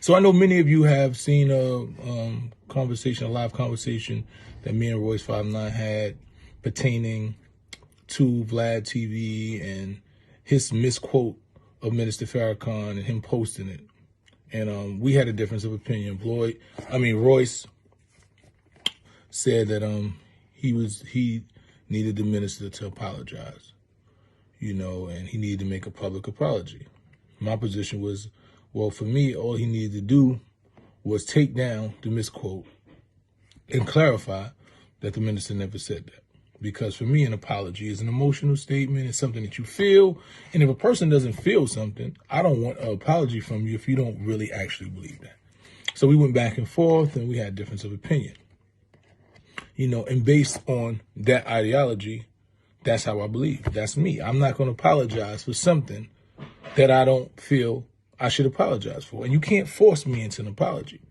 So I know many of you have seen a live conversation that me and Royce59 had pertaining to VladTv and his misquote of Minister Farrakhan and him posting it. And we had a difference of opinion. Royce said that he needed the minister to apologize, and he needed to make a public apology. My position was, well, for me, all he needed to do was take down the misquote and clarify that the minister never said that. Because for me, an apology is an emotional statement. It's something that you feel. And if a person doesn't feel something, I don't want an apology from you if you don't really actually believe that. So we went back and forth and we had a difference of opinion. And based on that ideology, that's how I believe. That's me. I'm not going to apologize for something that I don't feel I should apologize for. And you can't force me into an apology.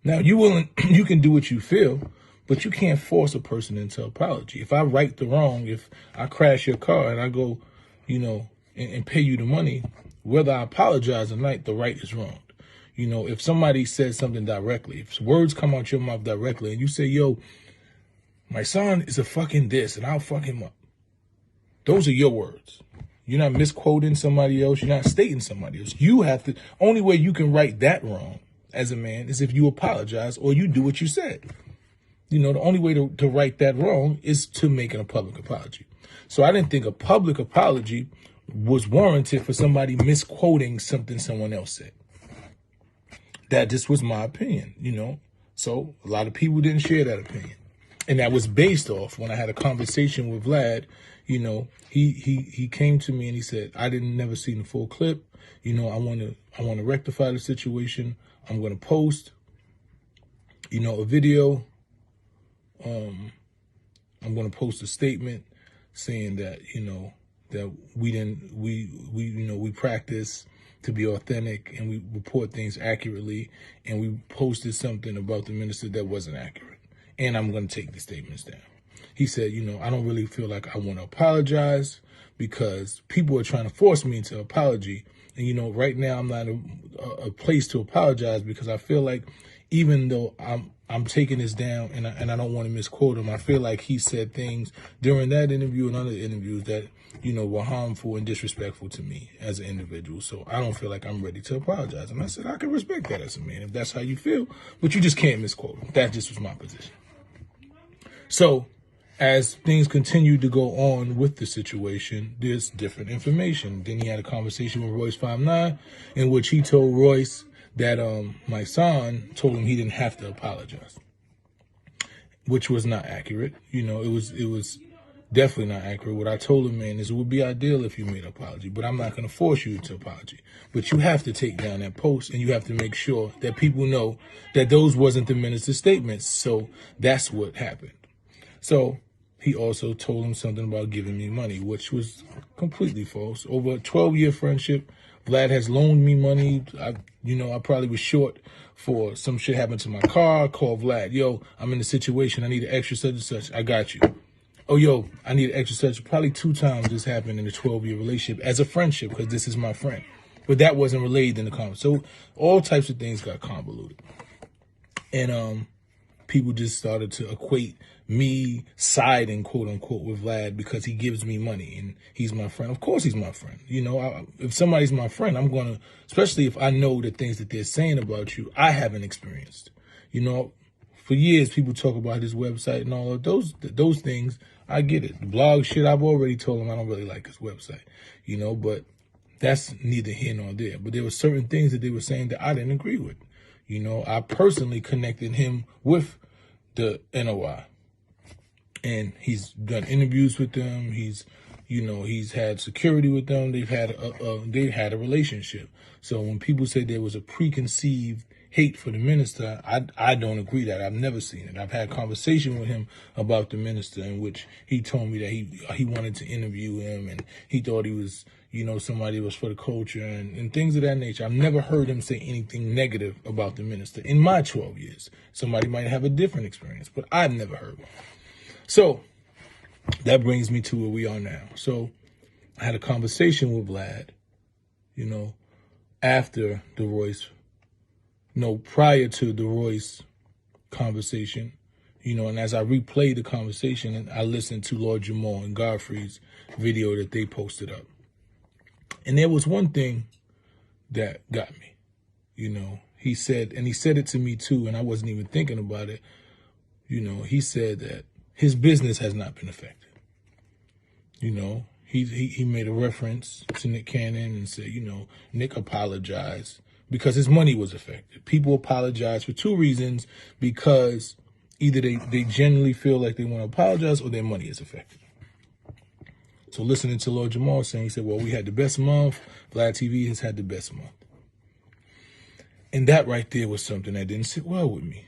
Now, you can do what you feel, but you can't force a person into an apology. If I right the wrong, if I crash your car and I go, and pay you the money, whether I apologize or not, the right is wrong. If somebody says something directly, if words come out your mouth directly and you say, yo, my son is a fucking this and I'll fuck him up. Those are your words. You're not misquoting somebody else. You're not stating somebody else. You have to, only way you can right that wrong as a man is if you apologize or you do what you said. The only way to right that wrong is to make a public apology. So I didn't think a public apology was warranted for somebody misquoting something someone else said. That just was my opinion, So a lot of people didn't share that opinion. And that was based off when I had a conversation with Vlad, he came to me and he said, I never seen the full clip. I want to rectify the situation. I'm going to post, a video. I'm going to post a statement saying that, that we practice to be authentic and we report things accurately. And we posted something about the minister that wasn't accurate. And I'm going to take the statements down. He said, I don't really feel like I want to apologize because people are trying to force me into apology. And, right now I'm not a place to apologize because I feel like even though I'm taking this down and I don't want to misquote him, I feel like he said things during that interview and other interviews that, were harmful and disrespectful to me as an individual. So I don't feel like I'm ready to apologize. And I said, I can respect that as a man if that's how you feel, but you just can't misquote him. That just was my position. So as things continued to go on with the situation, there's different information. Then he had a conversation with Royce59 in which he told Royce that Mysonne told him he didn't have to apologize, which was not accurate. It was definitely not accurate. What I told him, man, is it would be ideal if you made an apology, but I'm not going to force you to apology. But you have to take down that post and you have to make sure that people know that those wasn't the minister's statements. So that's what happened. So he also told him something about giving me money, which was completely false. Over a 12-year friendship, Vlad has loaned me money. I probably was short for some shit happened to my car. I called Vlad. Yo, I'm in a situation. I need an extra such and such. I got you. Oh, yo, I need an extra such. Probably 2 times this happened in a 12-year relationship as a friendship because this is my friend. But that wasn't relayed in the comments. So all types of things got convoluted. And people just started to equate me siding, quote unquote, with Vlad because he gives me money and he's my friend. Of course he's my friend. If somebody's my friend, I'm going to, especially if I know the things that they're saying about you, I haven't experienced. For years, people talk about his website and all of those things. I get it. The blog shit, I've already told him I don't really like his website, but that's neither here nor there. But there were certain things that they were saying that I didn't agree with. I personally connected him with the NOI. And he's done interviews with them. He's had security with them. They've had a relationship. So when people say there was a preconceived hate for the minister, I don't agree that. I've never seen it. I've had conversation with him about the minister in which he told me that he wanted to interview him and he thought he was, somebody was for the culture and things of that nature. I've never heard him say anything negative about the minister in my 12 years. Somebody might have a different experience, but I've never heard one. So that brings me to where we are now. So I had a conversation with Vlad, after the Royce prior to the Royce conversation, and as I replayed the conversation, and I listened to Lord Jamal and Godfrey's video that they posted up. And there was one thing that got me, he said it to me too, and I wasn't even thinking about it. He said that his business has not been affected. He made a reference to Nick Cannon and said, Nick apologized because his money was affected. People apologize for two reasons, because either they genuinely feel like they want to apologize or their money is affected. So listening to Lord Jamal saying, he said, well, we had the best month. VladTv has had the best month. And that right there was something that didn't sit well with me,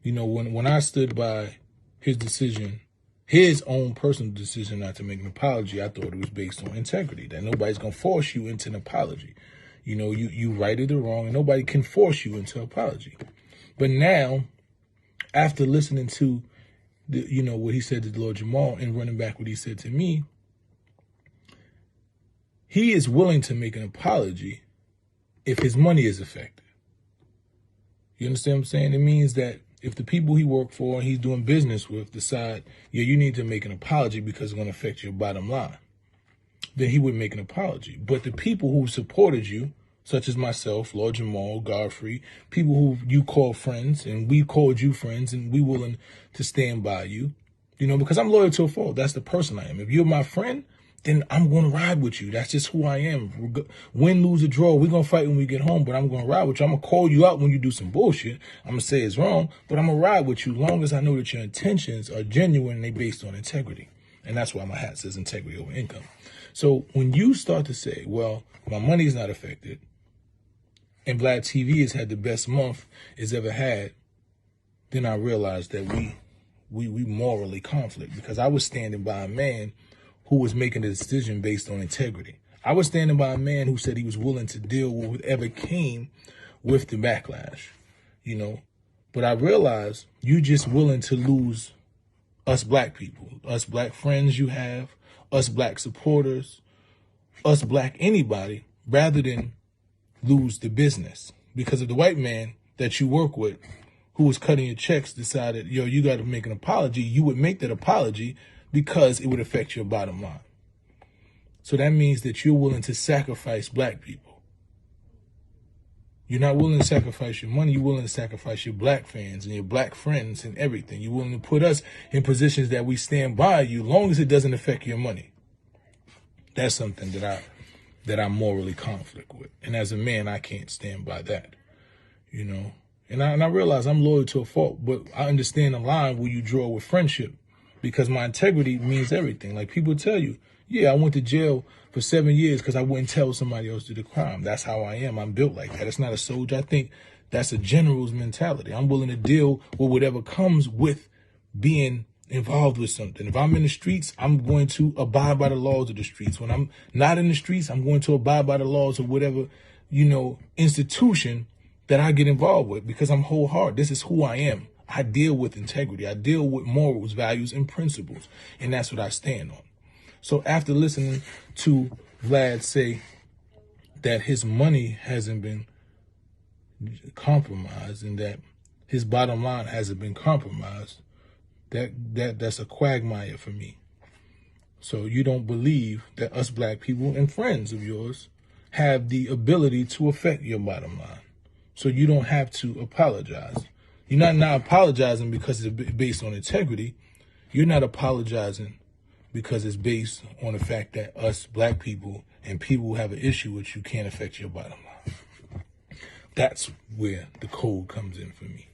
when I stood by his decision, his own personal decision not to make an apology, I thought it was based on integrity, that nobody's going to force you into an apology. You righted it wrong, and nobody can force you into an apology. But now, after listening to what he said to Lord Jamal and running back what he said to me, he is willing to make an apology if his money is affected. You understand what I'm saying? It means that if the people he worked for and he's doing business with decide, you need to make an apology because it's going to affect your bottom line, then he would make an apology. But the people who supported you, such as myself, Lord Jamal, Godfrey, people who you call friends and we called you friends and we willing to stand by you, because I'm loyal to a fault. That's the person I am. If you're my friend, then I'm going to ride with you. That's just who I am. Win, lose, or draw, we're going to fight when we get home, but I'm going to ride with you. I'm going to call you out when you do some bullshit. I'm going to say it's wrong, but I'm going to ride with you as long as I know that your intentions are genuine and they based on integrity. And that's why my hat says integrity over income. So when you start to say, well, my money is not affected, and VladTv has had the best month it's ever had, then I realized that we morally conflict, because I was standing by a man who was making a decision based on integrity. I was standing by a man who said he was willing to deal with whatever came with the backlash, But I realized you just willing to lose us black people, us black friends you have, us black supporters, us black anybody, rather than lose the business. Because if the white man that you work with who was cutting your checks decided, you got to make an apology, you would make that apology because it would affect your bottom line. So that means that you're willing to sacrifice black people. You're not willing to sacrifice your money. You're willing to sacrifice your black fans and your black friends and everything. You're willing to put us in positions that we stand by you, long as it doesn't affect your money. That's something that I'm morally conflict with. And as a man, I can't stand by that, And I realize I'm loyal to a fault, but I understand the line where you draw with friendship, because my integrity means everything. Like people tell you, I went to jail for 7 years because I wouldn't tell somebody else to do the crime. That's how I am. I'm built like that. It's not a soldier. I think that's a general's mentality. I'm willing to deal with whatever comes with being involved with something. If I'm in the streets, I'm going to abide by the laws of the streets. When I'm not in the streets, I'm going to abide by the laws of whatever, institution that I get involved with, because I'm wholehearted. This is who I am. I deal with integrity. I deal with morals, values, and principles. And that's what I stand on. So after listening to Vlad say that his money hasn't been compromised and that his bottom line hasn't been compromised, that's a quagmire for me. So you don't believe that us black people and friends of yours have the ability to affect your bottom line. So you don't have to apologize. You're not apologizing because it's based on integrity. You're not apologizing because it's based on the fact that us black people and people who have an issue with you can't affect your bottom line. That's where the code comes in for me,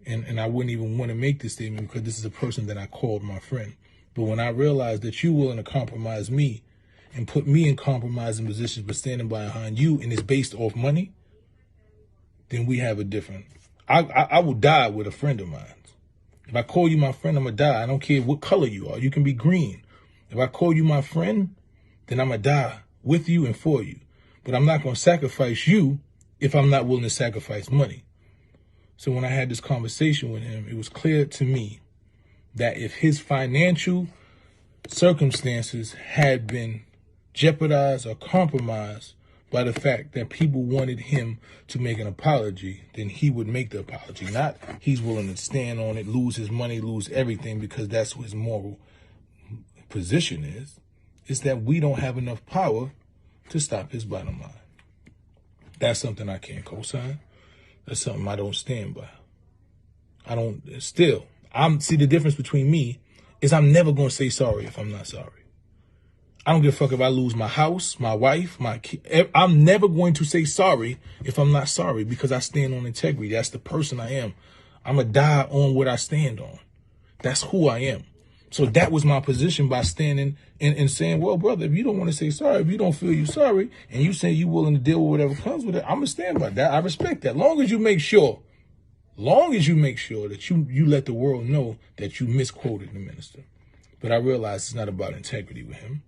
And I wouldn't even want to make this statement because this is a person that I called my friend. But when I realized that you're willing to compromise me and put me in compromising positions but standing behind you, and it's based off money, then we have a different... I will die with a friend of mine. If I call you my friend, I'm going to die. I don't care what color you are. You can be green. If I call you my friend, then I'm going to die with you and for you. But I'm not going to sacrifice you if I'm not willing to sacrifice money. So when I had this conversation with him, it was clear to me that if his financial circumstances had been jeopardized or compromised by the fact that people wanted him to make an apology, then he would make the apology. Not he's willing to stand on it, lose his money, lose everything because that's what his moral position is. It's that we don't have enough power to stop his bottom line. That's something I can't co-sign. That's something I don't stand by. See, the difference between me is I'm never going to say sorry if I'm not sorry. I don't give a fuck if I lose my house, my wife, my kid. I'm never going to say sorry if I'm not sorry because I stand on integrity. That's the person I am. I'm going to die on what I stand on. That's who I am. So that was my position by standing and saying, well, brother, if you don't want to say sorry, if you don't feel you're sorry, and you say you're willing to deal with whatever comes with it, I'm going to stand by that. I respect that. Long as you make sure that you let the world know that you misquoted the minister. But I realize it's not about integrity with him.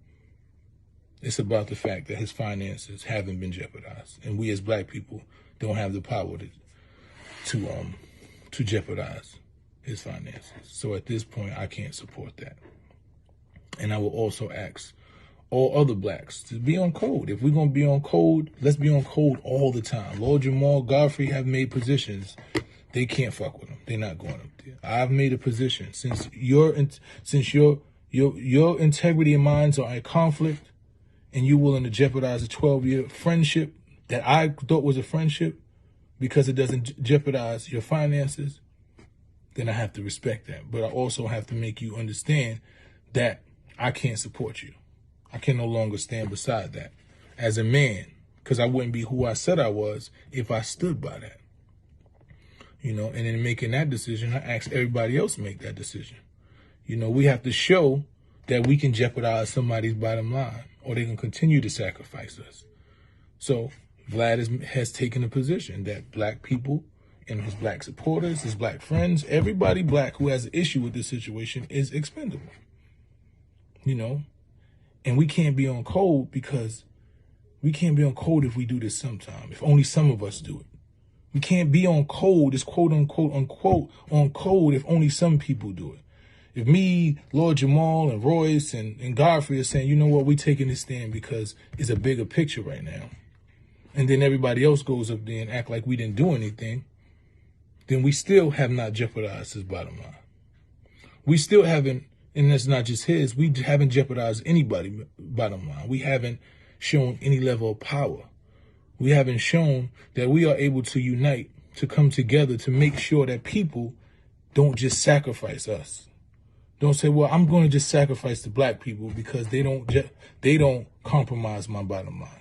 It's about the fact that his finances haven't been jeopardized. And we as black people don't have the power to jeopardize his finances. So at this point, I can't support that. And I will also ask all other blacks to be on code. If we're going to be on code, let's be on code all the time. Lord Jamal, Godfrey have made positions. They can't fuck with them. They're not going up there. I've made a position. Since your integrity and minds are in conflict and you're willing to jeopardize a 12-year friendship that I thought was a friendship because it doesn't jeopardize your finances, then I have to respect that. But I also have to make you understand that I can't support you. I can no longer stand beside that as a man, because I wouldn't be who I said I was if I stood by that. And in making that decision, I asked everybody else to make that decision. We have to show that we can jeopardize somebody's bottom line or they can continue to sacrifice us. So Vlad has taken a position that black people and his black supporters, his black friends, everybody black who has an issue with this situation is expendable. And we can't be on code because we can't be on code if we do this sometime, if only some of us do it. We can't be on code, it's quote unquote on code if only some people do it. If me, Lord Jamal, and Royce and Godfrey are saying, you know what, we're taking this stand because it's a bigger picture right now, and then everybody else goes up there and act like we didn't do anything, then we still have not jeopardized his bottom line. We still haven't, and that's not just his, we haven't jeopardized anybody's bottom line. We haven't shown any level of power. We haven't shown that we are able to unite, to come together, to make sure that people don't just sacrifice us. Don't say, well, I'm going to just sacrifice the black people because they don't compromise my bottom line.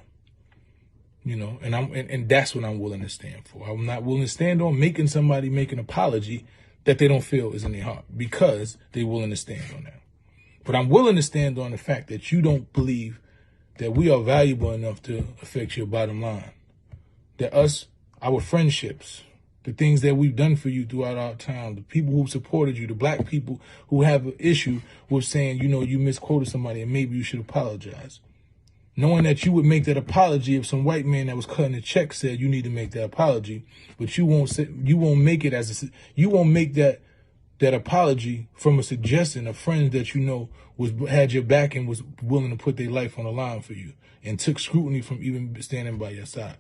And that's what I'm willing to stand for. I'm not willing to stand on making somebody make an apology that they don't feel is in their heart because they're willing to stand on that. But I'm willing to stand on the fact that you don't believe that we are valuable enough to affect your bottom line. That our friendships, the things that we've done for you throughout our time, the people who supported you, the black people who have an issue with saying, you misquoted somebody and maybe you should apologize. Knowing that you would make that apology if some white man that was cutting a check said you need to make that apology, but you won't make that apology from a suggestion of friends that had your back and was willing to put their life on the line for you and took scrutiny from even standing by your side.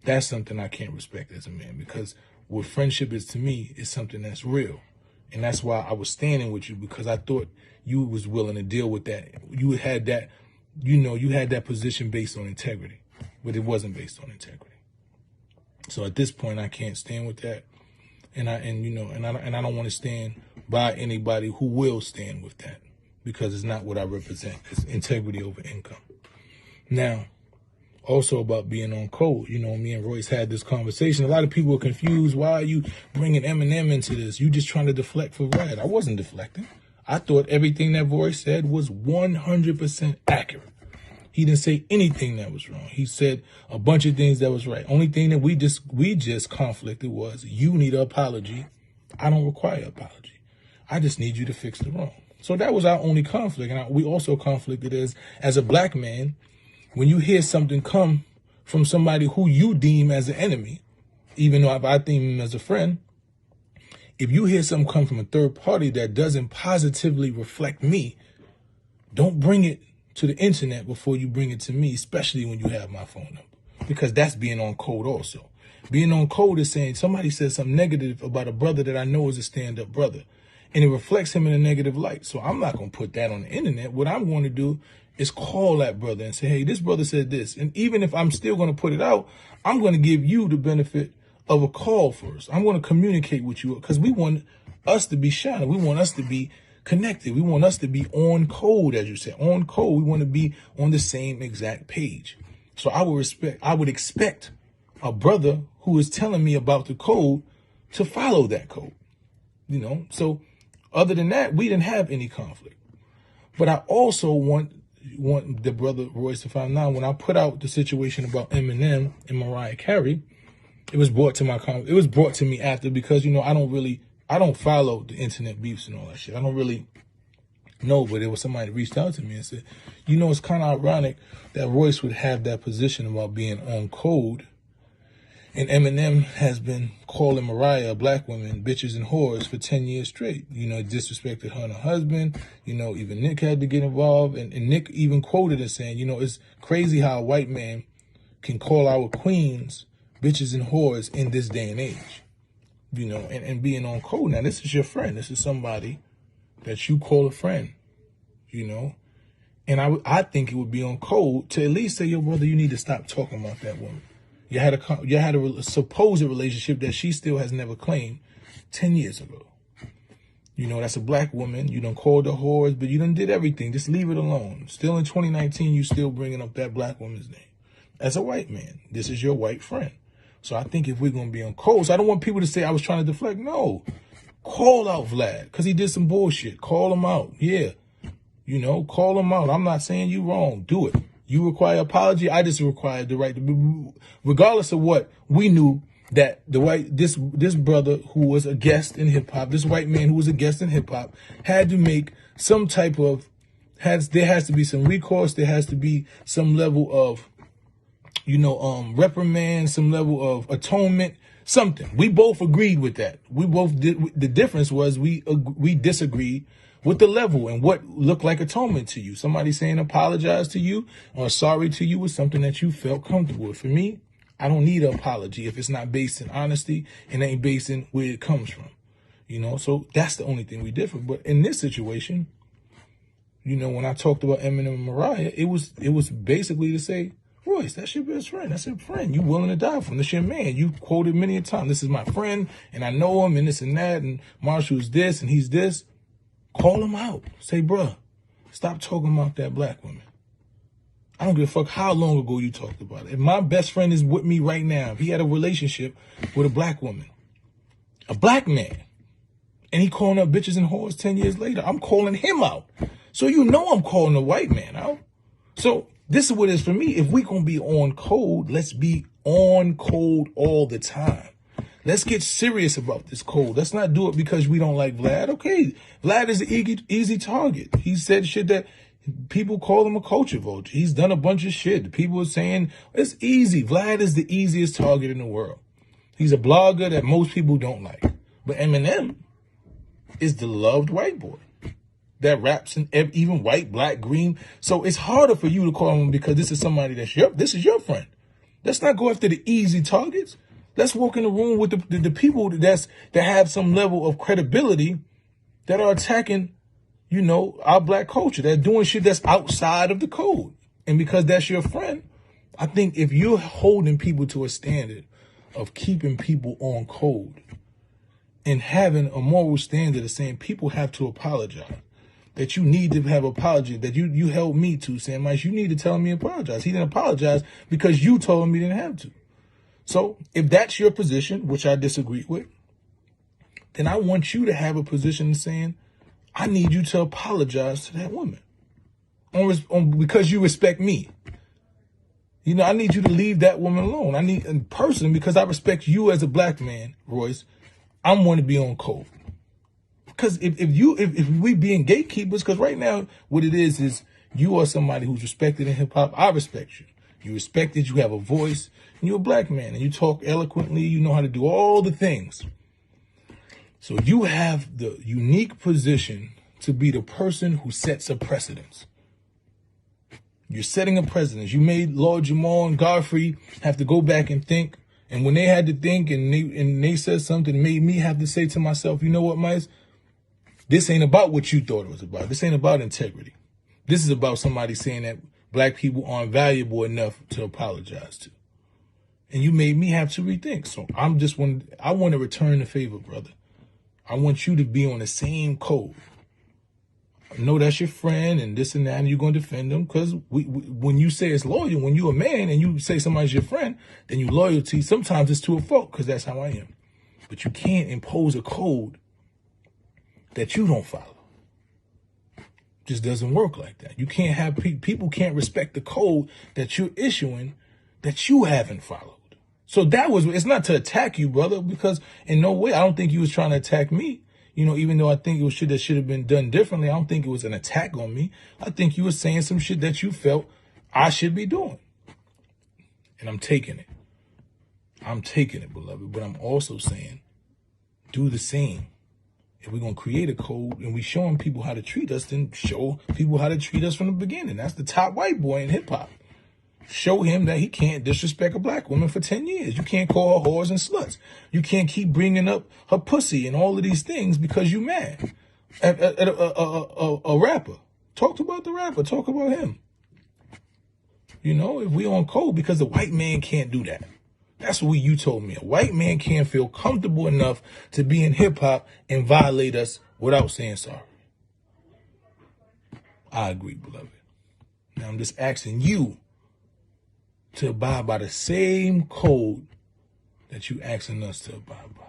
That's something I can't respect as a man, because what friendship is to me is something that's real. And that's why I was standing with you, because I thought you was willing to deal with that. You had that, you had that position based on integrity, but it wasn't based on integrity. So at this point, I can't stand with that. And I don't want to stand by anybody who will stand with that, because it's not what I represent. It's integrity over income. Now, also about being on code, me and Royce had this conversation. A lot of people are confused. Why are you bringing Eminem into this? You just trying to deflect for Vlad. I wasn't deflecting. I thought everything that Royce said was 100% accurate. He didn't say anything that was wrong. He said a bunch of things that was right. Only thing that we just conflicted was, you need an apology. I don't require an apology. I just need you to fix the wrong. So that was our only conflict. And we also conflicted as a black man. When you hear something come from somebody who you deem as an enemy, even though I deem him as a friend, if you hear something come from a third party that doesn't positively reflect me, don't bring it to the internet before you bring it to me, especially when you have my phone number. because that's being on code also. Being on code is saying somebody says something negative about a brother that I know is a stand-up brother, and it reflects him in a negative light. So I'm not going to put that on the internet. What I'm going to do is call that brother and say, hey, this brother said this. And even if I'm still going to put it out, I'm going to give you the benefit of a call first. I'm going to communicate with you because we want us to be shining. We want us to be connected. We want us to be on code, as you said, on code. We want to be on the same exact page. So I would expect a brother who is telling me about the code to follow that code, you know? So other than that, we didn't have any conflict. But I also want the brother Royce to find out, when I put out the situation about Eminem and Mariah Carey, it was brought to me after, because, you know, I don't follow the internet beefs and all that shit. I don't really know, but there was somebody that reached out to me and said, you know, it's kind of ironic that Royce would have that position about being on code, and Eminem has been calling Mariah, a black woman, bitches and whores for 10 years straight. You know, disrespected her and her husband. You know, even Nick had to get involved. And Nick even quoted as saying, you know, it's crazy how a white man can call our queens bitches and whores in this day and age. You know, and being on code. Now, this is your friend. This is somebody that you call a friend, you know. And I think it would be on code to at least say, yo, brother, you need to stop talking about that woman. You had a supposed relationship that she still has never claimed 10 years ago. You know, that's a black woman. You done called her whores, but you done did everything. Just leave it alone. Still in 2019, you still bringing up that black woman's name. As a white man, this is your white friend. So I think if we're going to be on code, so I don't want people to say I was trying to deflect. No, call out Vlad because he did some bullshit. Call him out. Yeah. You know, call him out. I'm not saying you wrong. Do it. You require apology. I just require the right to be, regardless of what we knew, that this brother who was a guest in hip hop, this white man who was a guest in hip hop, had to make some type of, there has to be some recourse. There has to be some level of, you know, reprimand, some level of atonement, something. We both agreed with that. We both did. The difference was we disagreed with the level and what looked like atonement to you. Somebody saying apologize to you or sorry to you was something that you felt comfortable with. For me, I don't need an apology if it's not based in honesty and ain't based in where it comes from. You know, so that's the only thing we differ. But in this situation, you know, when I talked about Eminem and Mariah, it was basically to say, Royce, that's your best friend. That's your friend. You willing to die for him. That's your man. You quoted many a time. This is my friend, and I know him, and this and that, and Marshall's this, and he's this. Call him out. Say, bruh, stop talking about that black woman. I don't give a fuck how long ago you talked about it. If my best friend is with me right now, if he had a relationship with a black woman, a black man, and he calling up bitches and whores 10 years later, I'm calling him out. So you know I'm calling a white man out. So this is what it is for me. If we going to be on code, let's be on code all the time. Let's get serious about this code. Let's not do it because we don't like Vlad. Okay, Vlad is an easy target. He said shit that people call him a culture vulture. He's done a bunch of shit. People are saying it's easy. Vlad is the easiest target in the world. He's a blogger that most people don't like. But Eminem is the loved white boy that raps in even white, black, green. So it's harder for you to call him because this is somebody this is your friend. Let's not go after the easy targets. Let's walk in the room with the people that have some level of credibility that are attacking, you know, our black culture. They're doing shit that's outside of the code. And because that's your friend, I think if you're holding people to a standard of keeping people on code and having a moral standard of saying people have to apologize, that you need to have apology, that you held me to, saying, Mike, you need to tell me apologize. He didn't apologize because you told him he didn't have to. So if that's your position, which I disagree with, then I want you to have a position saying, I need you to apologize to that woman because you respect me. You know, I need you to leave that woman alone. I need, in person, because I respect you as a black man, Royce, I'm going to be on code. Because if we being gatekeepers, because right now what it is you are somebody who's respected in hip hop. I respect you. You respect it. You have a voice. And you're a black man. And you talk eloquently. You know how to do all the things. So you have the unique position to be the person who sets a precedence. You're setting a precedent. You made Lord Jamal and Godfrey have to go back and think. And when they had to think and they said something, it made me have to say to myself, you know what, Mice? This ain't about what you thought it was about. This ain't about integrity. This is about somebody saying that black people aren't valuable enough to apologize to. And you made me have to rethink. So I want to return the favor, brother. I want you to be on the same code. I know that's your friend and this and that, and you're going to defend them because when you say it's loyal, when you're a man and you say somebody's your friend, then you loyalty, sometimes it's to a fault because that's how I am. But you can't impose a code that you don't follow. It just doesn't work like that. You can't have people can't respect the code that you're issuing that you haven't followed. So it's not to attack you, brother, because in no way, I don't think you was trying to attack me. You know, even though I think it was shit that should have been done differently, I don't think it was an attack on me. I think you were saying some shit that you felt I should be doing. And I'm taking it. I'm taking it, beloved. But I'm also saying, do the same. If we're going to create a code and we showing people how to treat us, then show people how to treat us from the beginning. That's the top white boy in hip hop. Show him that he can't disrespect a black woman for 10 years. You can't call her whores and sluts. You can't keep bringing up her pussy and all of these things because you mad at a rapper. Talk about the rapper. Talk about him. You know, if we on code, because the white man can't do that. That's what you told me. A white man can't feel comfortable enough to be in hip hop and violate us without saying sorry. I agree, beloved. Now I'm just asking you to abide by the same code that you asking us to abide by.